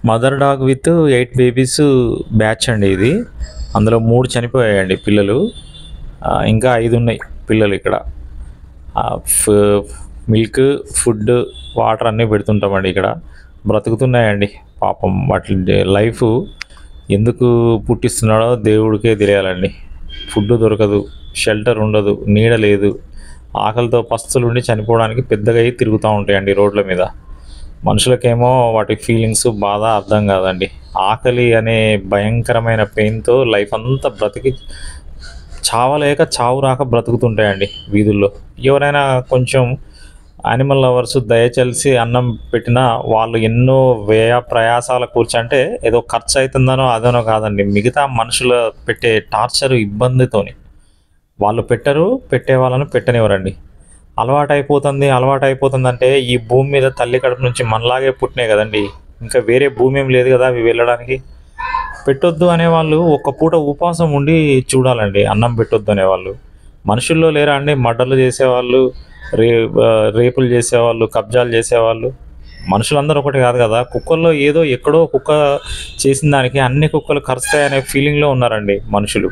Mother dog with 8 babies batch అండి ఇది. అందులో 3 చనిపోయాయండి పిల్లలు. ఇంకా 5 ఉన్నాయి పిల్లలు ఇక్కడ. మిల్క్, ఫుడ్, వాటర్ అన్నీ పెడుతుంటామండి ఇక్కడ. బ్రతుకుతున్నాయండి పాపం. వాటి లైఫ్ ఎందుకు పుట్టిస్తున్నాడో దేవుడికే తెలియాలండి. ఫుడ్ దొరకదు, షెల్టర్ ఉండదు, నీడ లేదు, ఆకలితో పస్తులు ఉండి చనిపోవడానికి పెద్దగా తిరుగుతూ ఉంటాయండి రోడ్ల మీద. మనుషులకేమో వాటి ఫీలింగ్స్ బాధ అర్థం కాదండి. ఆకలి అనే భయంకరమైన పెయిన్తో లైఫ్ అంతా బ్రతికి చావలేక చావు రాక బ్రతుకుతుంటాయండి వీధుల్లో. ఎవరైనా కొంచెం యానిమల్ లవర్స్ దయచేసి అన్నం పెట్టినా వాళ్ళు ఎన్నో వ్యయ ప్రయాసాల కూర్చంటే ఏదో ఖర్చు అవుతుందనో అదనో కాదండి, మిగతా మనుషుల పెట్టే టార్చర్ ఇబ్బందితోని వాళ్ళు పెట్టరు, పెట్టే వాళ్ళను పెట్టనివ్వరండి. అలవాటైపోతుంది అంటే ఈ భూమి మీద తల్లి కడుపు నుంచి మనలాగే పుట్టినాయి కదండి, ఇంకా వేరే భూమి ఏం లేదు కదా అవి వెళ్ళడానికి. పెట్టొద్దు అనేవాళ్ళు ఒక్క పూట ఉపవాసం ఉండి చూడాలండి, అన్నం పెట్టొద్దు అనేవాళ్ళు. మనుషుల్లో లేరా అండి మర్డర్లు చేసేవాళ్ళు, రేపులు చేసేవాళ్ళు, కబ్జాలు చేసేవాళ్ళు? మనుషులందరూ ఒకటి కాదు కదా. కుక్కల్లో ఏదో ఎక్కడో కుక్క చేసిన దానికి అన్ని కుక్కలు కరుస్తాయనే ఫీలింగ్లో ఉన్నారండి మనుషులు.